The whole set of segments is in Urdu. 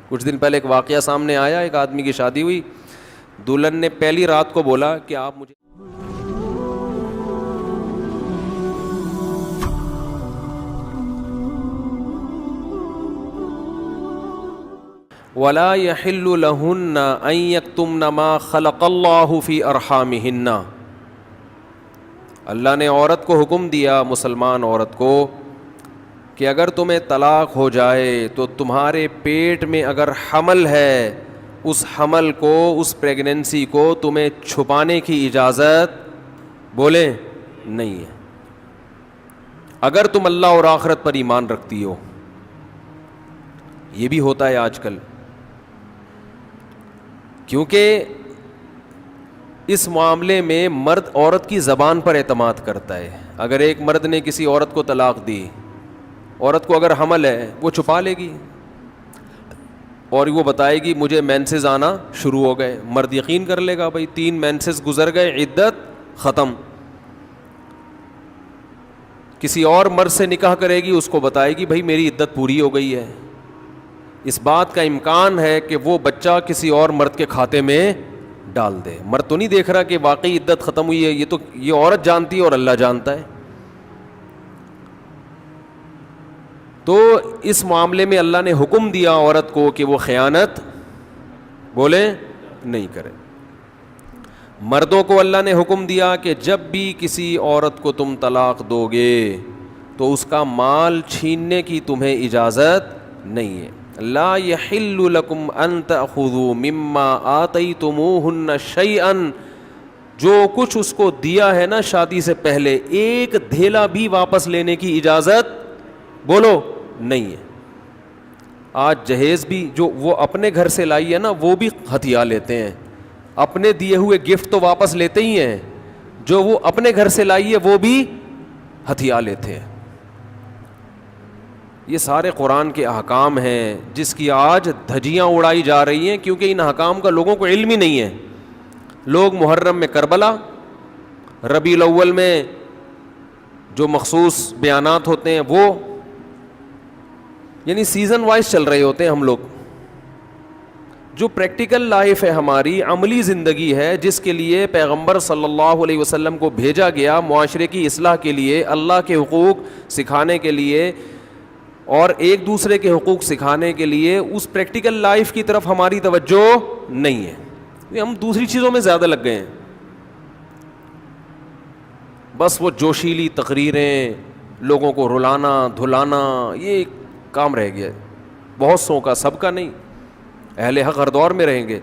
کچھ دن پہلے ایک واقعہ سامنے آیا، ایک آدمی کی شادی ہوئی، دلہن نے پہلی رات کو بولا کہ آپ مجھے وَلَا يَحِلُّ لَهُنَّ أَن يَكْتُمْنَ مَا خَلَقَ اللَّهُ فِي أَرْحَامِهِنَّ، اللہ نے عورت کو حکم دیا، مسلمان عورت کو، کہ اگر تمہیں طلاق ہو جائے تو تمہارے پیٹ میں اگر حمل ہے، اس حمل کو، اس پریگننسی کو تمہیں چھپانے کی اجازت بولیں نہیں ہے، اگر تم اللہ اور آخرت پر ایمان رکھتی ہو۔ یہ بھی ہوتا ہے آج کل، کیونکہ اس معاملے میں مرد عورت کی زبان پر اعتماد کرتا ہے۔ اگر ایک مرد نے کسی عورت کو طلاق دی، عورت کو اگر حمل ہے وہ چھپا لے گی اور وہ بتائے گی مجھے مینسز آنا شروع ہو گئے، مرد یقین کر لے گا، بھائی 3 مینسز گزر گئے، عدت ختم۔ کسی اور مرد سے نکاح کرے گی، اس کو بتائے گی بھائی میری عدت پوری ہو گئی ہے۔ اس بات کا امکان ہے کہ وہ بچہ کسی اور مرد کے کھاتے میں ڈال دے۔ مرد تو نہیں دیکھ رہا کہ واقعی عدت ختم ہوئی ہے، یہ عورت جانتی ہے اور اللہ جانتا ہے۔ تو اس معاملے میں اللہ نے حکم دیا عورت کو کہ وہ خیانت بولے نہیں کرے۔ مردوں کو اللہ نے حکم دیا کہ جب بھی کسی عورت کو تم طلاق دو گے تو اس کا مال چھیننے کی تمہیں اجازت نہیں ہے۔ لا يحل لكم ان تأخذوا مما آتيتموهن شيئا، جو کچھ اس کو دیا ہے نا شادی سے پہلے، ایک دھیلا بھی واپس لینے کی اجازت بولو نہیں ہے۔ آج جہیز بھی جو وہ اپنے گھر سے لائی ہے نا وہ بھی ہتھیا لیتے ہیں، اپنے دیے ہوئے گفٹ تو واپس لیتے ہی ہیں، جو وہ اپنے گھر سے لائی ہے وہ بھی ہتھیا لیتے ہیں۔ یہ سارے قرآن کے احکام ہیں جس کی آج دھجیاں اڑائی جا رہی ہیں، کیونکہ ان احکام کا لوگوں کو علم ہی نہیں ہے۔ لوگ محرم میں کربلا، ربیع الاول میں جو مخصوص بیانات ہوتے ہیں وہ، یعنی سیزن وائز چل رہے ہوتے ہیں ہم لوگ۔ جو پریکٹیکل لائف ہے ہماری، عملی زندگی ہے، جس کے لیے پیغمبر صلی اللہ علیہ وسلم کو بھیجا گیا معاشرے کی اصلاح کے لیے، اللہ کے حقوق سکھانے کے لیے اور ایک دوسرے کے حقوق سکھانے کے لیے، اس پریکٹیکل لائف کی طرف ہماری توجہ نہیں ہے، ہم دوسری چیزوں میں زیادہ لگ گئے ہیں۔ بس وہ جوشیلی تقریریں، لوگوں کو رلانا دھلانا، یہ کام رہ گیا ہے بہت سو کا، سب کا نہیں۔ اہل حق ہر دور میں رہیں گے۔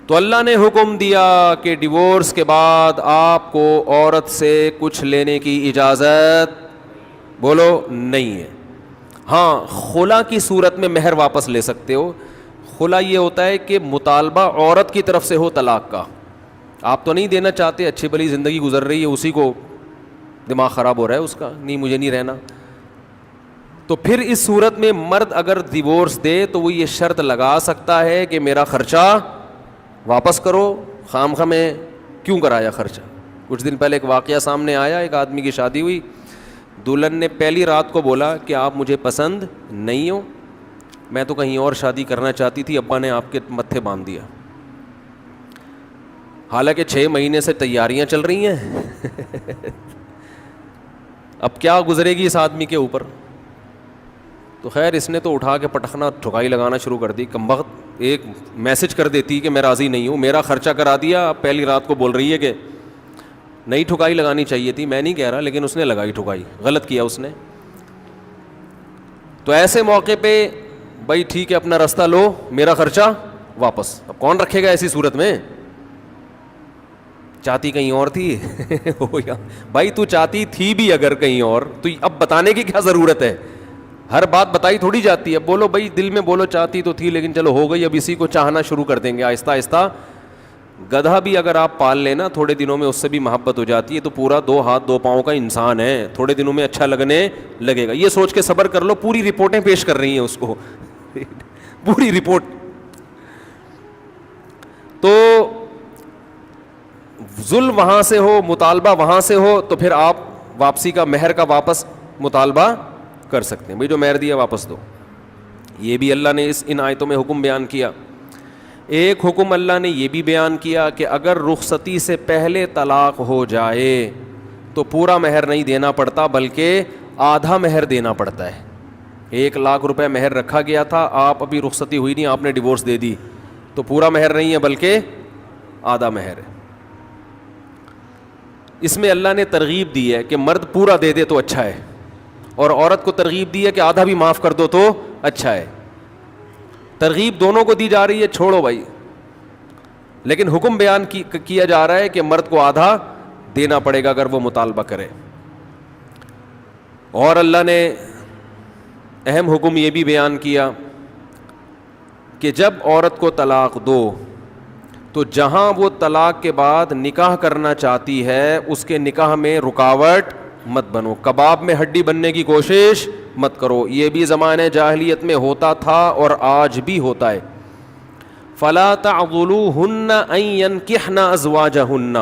تو اللہ نے حکم دیا کہ ڈیورس کے بعد آپ کو عورت سے کچھ لینے کی اجازت بولو نہیں ہے۔ ہاں، خلا کی صورت میں مہر واپس لے سکتے ہو۔ خلا یہ ہوتا ہے کہ مطالبہ عورت کی طرف سے ہو طلاق کا، آپ تو نہیں دینا چاہتے، اچھی بھلی زندگی گزر رہی ہے، اسی کو دماغ خراب ہو رہا ہے اس کا، نہیں مجھے نہیں رہنا، تو پھر اس صورت میں مرد اگر ڈیورس دے تو وہ یہ شرط لگا سکتا ہے کہ میرا خرچہ واپس کرو، خام خواہ میں کیوں کرایا خرچہ۔ کچھ دن پہلے ایک واقعہ سامنے آیا، ایک آدمی کی شادی ہوئی، دلہن نے پہلی رات کو بولا کہ آپ مجھے پسند نہیں ہو، میں تو کہیں اور شادی کرنا چاہتی تھی، ابا نے آپ کے متھے باندھ دیا۔ حالانکہ 6 مہینے سے تیاریاں چل رہی ہیں اب کیا گزرے گی اس آدمی کے اوپر؟ تو خیر اس نے تو اٹھا کے پٹخنا ٹھکائی لگانا شروع کر دی، کمبخت ایک میسج کر دیتی کہ میں راضی نہیں ہوں، میرا خرچہ کرا دیا، اب پہلی رات کو بول رہی ہے کہ نئی ٹھکائی لگانی چاہیے تھی، میں نہیں کہہ رہا، لیکن اس نے لگائی ٹھکائی، غلط کیا اس نے۔ تو ایسے موقع پہ بھائی ٹھیک ہے اپنا راستہ لو، میرا خرچہ واپس۔ اب کون رکھے گا ایسی صورت میں؟ چاہتی کہیں اور تھی بھائی تو چاہتی تھی بھی اگر کہیں اور، تو اب بتانے کی کیا ضرورت ہے؟ ہر بات بتائی تھوڑی جاتی ہے، بولو بھائی دل میں بولو چاہتی تو تھی لیکن چلو ہو گئی، اب اسی کو چاہنا شروع کر دیں گے آہستہ آہستہ۔ گدھا بھی اگر آپ پال لینا تھوڑے دنوں میں اس سے بھی محبت ہو جاتی ہے، تو پورا 2 ہاتھ 2 پاؤں کا انسان ہے، تھوڑے دنوں میں اچھا لگنے لگے گا، یہ سوچ کے صبر کر لو۔ پوری رپورٹیں پیش کر رہی ہیں اس کو پوری رپورٹ۔ تو ظلم وہاں سے ہو، مطالبہ وہاں سے ہو، تو پھر آپ واپسی کا، مہر کا واپس مطالبہ کر سکتے ہیں، بھائی جو مہر دیا واپس دو۔ یہ بھی اللہ نے ان آیتوں میں حکم بیان کیا. ایک حکم اللہ نے یہ بھی بیان کیا کہ اگر رخصتی سے پہلے طلاق ہو جائے تو پورا مہر نہیں دینا پڑتا بلکہ آدھا مہر دینا پڑتا ہے. 1,00,000 روپے مہر رکھا گیا تھا, آپ ابھی رخصتی ہوئی نہیں, آپ نے ڈیورس دے دی, تو پورا مہر نہیں ہے بلکہ آدھا مہر ہے. اس میں اللہ نے ترغیب دی ہے کہ مرد پورا دے دے تو اچھا ہے, اور عورت کو ترغیب دی ہے کہ آدھا بھی معاف کر دو تو اچھا ہے. ترغیب دونوں کو دی جا رہی ہے, چھوڑو بھائی, لیکن حکم بیان کیا جا رہا ہے کہ مرد کو آدھا دینا پڑے گا اگر وہ مطالبہ کرے. اور اللہ نے اہم حکم یہ بھی بیان کیا کہ جب عورت کو طلاق دو تو جہاں وہ طلاق کے بعد نکاح کرنا چاہتی ہے اس کے نکاح میں رکاوٹ مت بنو, کباب میں ہڈی بننے کی کوشش مت کرو. یہ بھی زمانے جاہلیت میں ہوتا تھا اور آج بھی ہوتا ہے. فلا تعضلوهن ان ينكحن ازواجهن,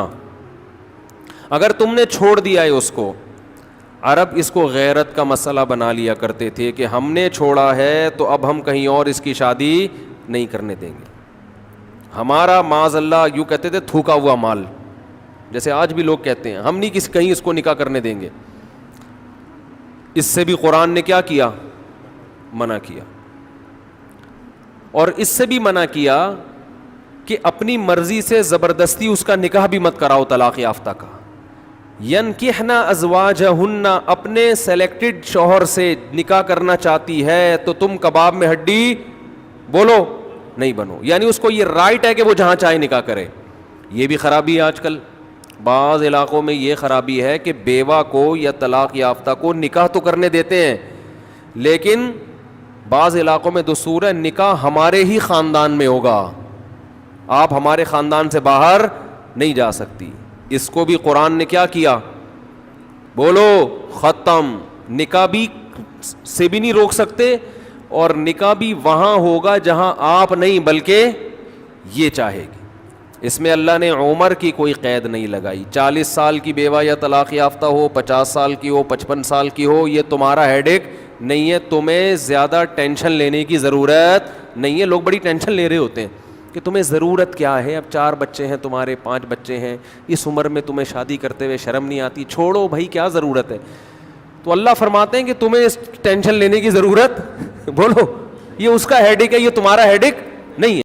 اگر تم نے چھوڑ دیا ہے اس کو, عرب اس کو غیرت کا مسئلہ بنا لیا کرتے تھے کہ ہم نے چھوڑا ہے تو اب ہم کہیں اور اس کی شادی نہیں کرنے دیں گے. ہمارا معاذ اللہ یوں کہتے تھے تھوکا ہوا مال, جیسے آج بھی لوگ کہتے ہیں ہم نہیں کہیں اس کو نکاح کرنے دیں گے. اس سے بھی قرآن نے کیا کیا, منع کیا. اور اس سے بھی منع کیا کہ اپنی مرضی سے زبردستی اس کا نکاح بھی مت کراؤ طلاق یافتہ کا. ینکحن ازواجہن, اپنے سلیکٹڈ شوہر سے نکاح کرنا چاہتی ہے تو تم کباب میں ہڈی بولو نہیں بنو, یعنی اس کو یہ رائٹ ہے کہ وہ جہاں چاہے نکاح کرے. یہ بھی خرابی ہے آج کل بعض علاقوں میں, یہ خرابی ہے کہ بیوہ کو یا طلاق یافتہ کو نکاح تو کرنے دیتے ہیں, لیکن بعض علاقوں میں دستور ہے نکاح ہمارے ہی خاندان میں ہوگا, آپ ہمارے خاندان سے باہر نہیں جا سکتی. اس کو بھی قرآن نے کیا کیا, بولو ختم. نکاح بھی سے بھی نہیں روک سکتے, اور نکاح بھی وہاں ہوگا جہاں آپ نہیں بلکہ یہ چاہے گی. اس میں اللہ نے عمر کی کوئی قید نہیں لگائی. 40 سال کی بیوہ یا طلاق یافتہ ہو, 50 سال کی ہو, 55 سال کی ہو, یہ تمہارا ہیڈ ایک نہیں ہے. تمہیں زیادہ ٹینشن لینے کی ضرورت نہیں ہے. لوگ بڑی ٹینشن لے رہے ہوتے ہیں کہ تمہیں ضرورت کیا ہے, اب 4 بچے ہیں تمہارے, 5 بچے ہیں, اس عمر میں تمہیں شادی کرتے ہوئے شرم نہیں آتی. چھوڑو بھائی, کیا ضرورت ہے. تو اللہ فرماتے ہیں کہ تمہیں ٹینشن لینے کی ضرورت بولو یہ اس کا ہیڈ ایک ہے, یہ تمہارا ہیڈ ایک نہیں ہے.